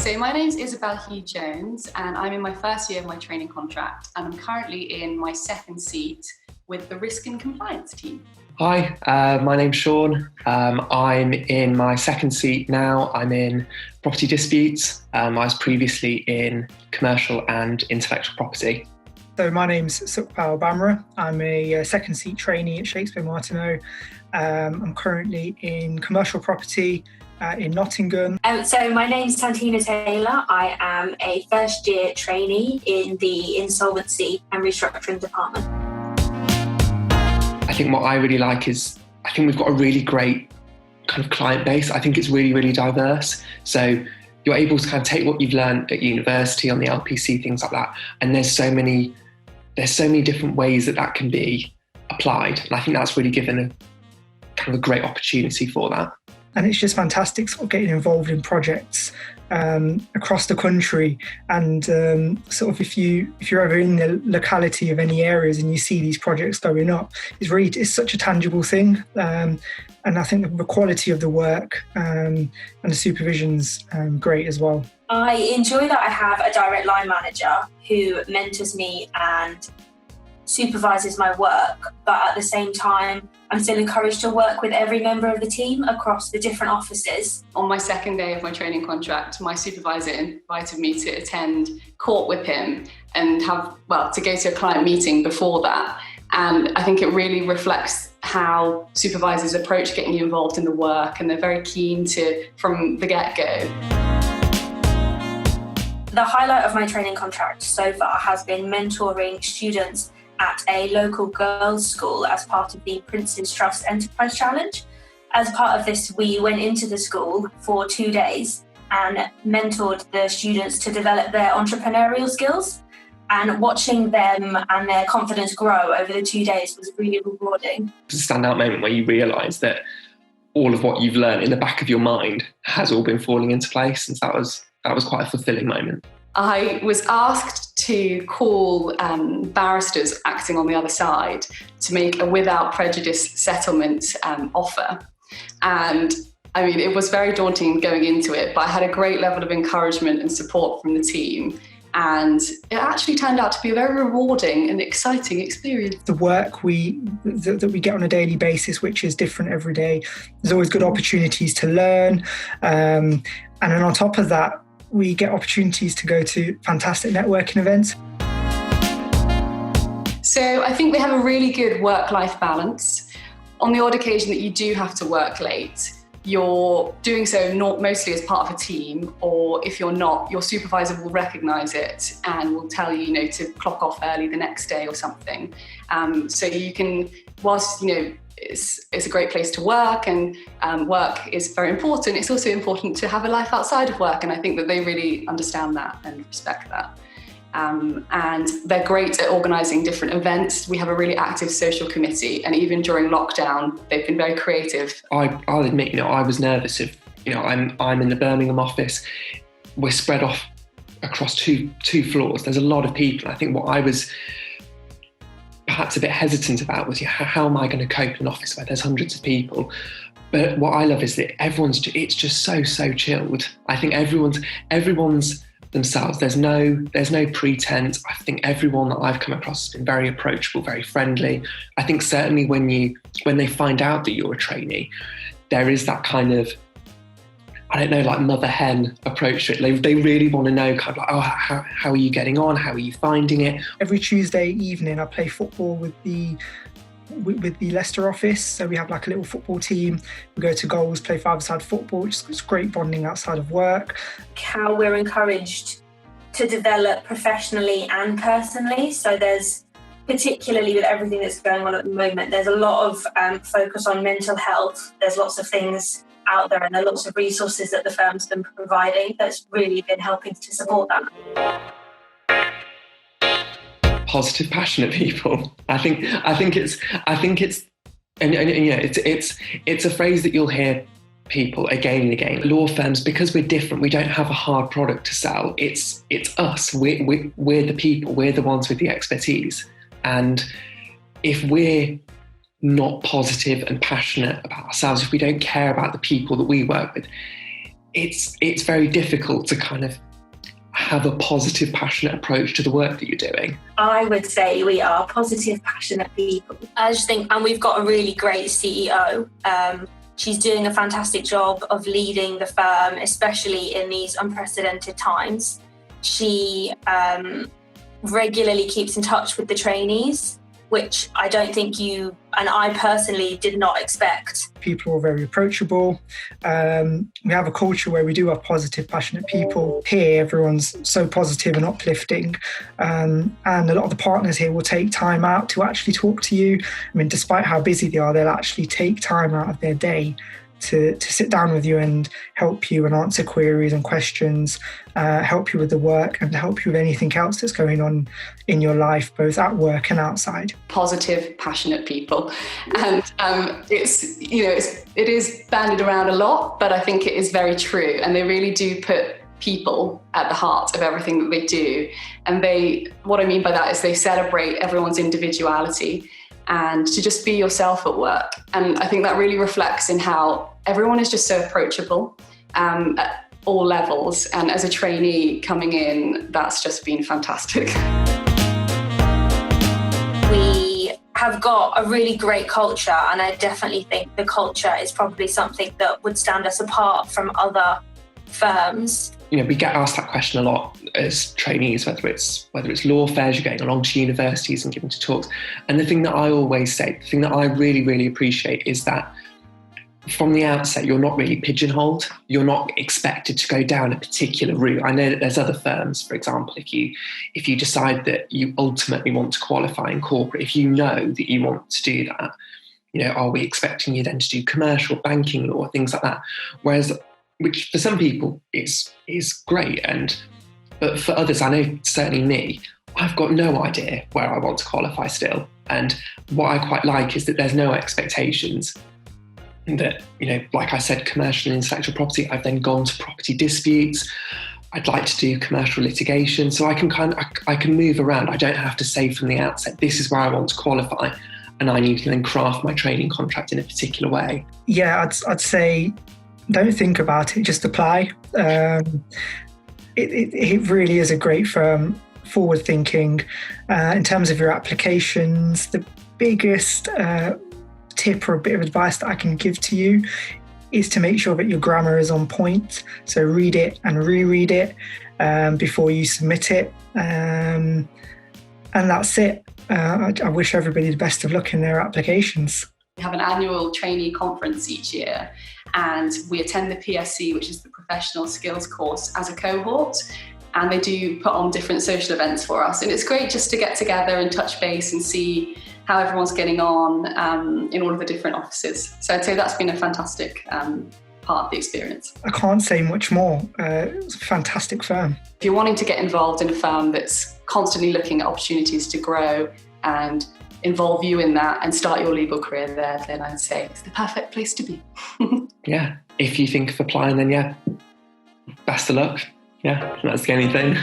So my name's Isabel Hugh-Jones and I'm in my first year of my training contract and I'm currently in my second seat with the risk and compliance team. Hi, my name's Sean. I'm in my second seat now. I'm in property disputes. I was previously in commercial and intellectual property. So my name's Sukhpal Bamra. I'm a second seat trainee at Shakespeare Martineau. I'm currently in commercial property in Nottingham. So my name's Tantina Taylor. I am a first year trainee in the insolvency and restructuring department. I think what I really like is, I think we've got a really great kind of client base. I think it's really, really diverse. So you're able to kind of take what you've learned at university on the LPC, things like that. And there's so many different ways that can be applied. And I think that's really given a kind of a great opportunity for that. And it's just fantastic sort of getting involved in projects across the country. And sort of if you're ever in the locality of any areas and you see these projects going up, it's such a tangible thing. And I think the quality of the work and the supervision's great as well. I enjoy that I have a direct line manager who mentors me and supervises my work, but at the same time, I'm still encouraged to work with every member of the team across the different offices. On my second day of my training contract, my supervisor invited me to attend court with him and to go to a client meeting before that. And I think it really reflects how supervisors approach getting you involved in the work, and they're very keen to, from the get-go. The highlight of my training contract so far has been mentoring students at a local girls' school as part of the Prince's Trust Enterprise Challenge. As part of this, we went into the school for 2 days and mentored the students to develop their entrepreneurial skills. And watching them and their confidence grow over the 2 days was really rewarding. It's a standout moment where you realise that all of what you've learned in the back of your mind has all been falling into place. And that was quite a fulfilling moment. I was asked to call barristers acting on the other side to make a without prejudice settlement offer. And I mean, it was very daunting going into it, but I had a great level of encouragement and support from the team. And it actually turned out to be a very rewarding and exciting experience. The work that we get on a daily basis, which is different every day, there's always good opportunities to learn. And then on top of that, we get opportunities to go to fantastic networking events. So I think we have a really good work-life balance. On the odd occasion that you do have to work late, you're doing so not mostly as part of a team, or if you're not, your supervisor will recognise it and will tell you, to clock off early the next day or something. So you can, whilst, it's a great place to work and work is very important, it's also important to have a life outside of work, and I think that they really understand that and respect that. And they're great at organising different events. We have a really active social committee, and even during lockdown, they've been very creative. I'll admit, I was nervous of, I'm in the Birmingham office. We're spread off across two floors. There's a lot of people. I think what I was perhaps a bit hesitant about was, how am I going to cope in an office where there's hundreds of people? But what I love is that it's just so chilled. I think everyone's themselves. There's no pretense. I think everyone that I've come across has been very approachable, very friendly. I think certainly when they find out that you're a trainee, there is that kind of, I don't know, like mother hen approach to it. They really want to know kind of like, how are you getting on? How are you finding it? Every Tuesday evening I play football with the Leicester office. So we have like a little football team. We go to goals, play five-a-side football, which is great bonding outside of work. How we're encouraged to develop professionally and personally. So there's, particularly with everything that's going on at the moment, there's a lot of focus on mental health. There's lots of things out there and there are lots of resources that the firm's been providing that's really been helping to support that. Positive, passionate people. I think it's a phrase that you'll hear people again and again. Law firms, because we're different, we don't have a hard product to sell. It's us. We're the people. We're the ones with the expertise. And if we're not positive and passionate about ourselves, if we don't care about the people that we work with, it's very difficult to kind of have a positive, passionate approach to the work that you're doing? I would say we are positive, passionate people. I just think, and we've got a really great CEO. She's doing a fantastic job of leading the firm, especially in these unprecedented times. She regularly keeps in touch with the trainees, which I don't think you and I personally did not expect. People are very approachable. We have a culture where we do have positive, passionate people. Here, everyone's so positive and uplifting. And a lot of the partners here will take time out to actually talk to you. I mean, despite how busy they are, they'll actually take time out of their day to sit down with you and help you and answer queries and questions, help you with the work and help you with anything else that's going on in your life, both at work and outside. Positive, passionate people. And it is bandied around a lot, but I think it is very true. And they really do put people at the heart of everything that they do. And what I mean by that is they celebrate everyone's individuality and to just be yourself at work. And I think that really reflects in how everyone is just so approachable at all levels. And as a trainee coming in, that's just been fantastic. We have got a really great culture, and I definitely think the culture is probably something that would stand us apart from other firms. You know, we get asked that question a lot as trainees, whether it's law fairs, you're going along to universities and giving talks. And the thing that I always say, the thing that I really, really appreciate is that from the outset, you're not really pigeonholed. You're not expected to go down a particular route. I know that there's other firms, for example, if you decide that you ultimately want to qualify in corporate, if you know that you want to do that, you know, are we expecting you then to do commercial, banking law, things like that? Whereas, which for some people is great, but for others, I know certainly me, I've got no idea where I want to qualify still. And what I quite like is that there's no expectations. That, you know, like I said, commercial and intellectual property, I've then gone to property disputes. I'd like to do commercial litigation, so I can move around. I don't have to say from the outset, this is where I want to qualify, and I need to then craft my training contract in a particular way. Yeah, I'd say don't think about it, just apply. It really is a great firm, forward thinking. In terms of your applications, the biggest tip or a bit of advice that I can give to you is to make sure that your grammar is on point. So read it and reread it before you submit it. And that's it. I wish everybody the best of luck in their applications. We have an annual trainee conference each year, and we attend the PSC, which is the Professional Skills course, as a cohort. And they do put on different social events for us. And it's great just to get together and touch base and see how everyone's getting on in all of the different offices. So I'd say that's been a fantastic part of the experience. I can't say much more. It's a fantastic firm. If you're wanting to get involved in a firm that's constantly looking at opportunities to grow and involve you in that and start your legal career there, then I'd say it's the perfect place to be. Yeah, if you think of applying, then yeah, best of luck. Yeah, that's the only thing.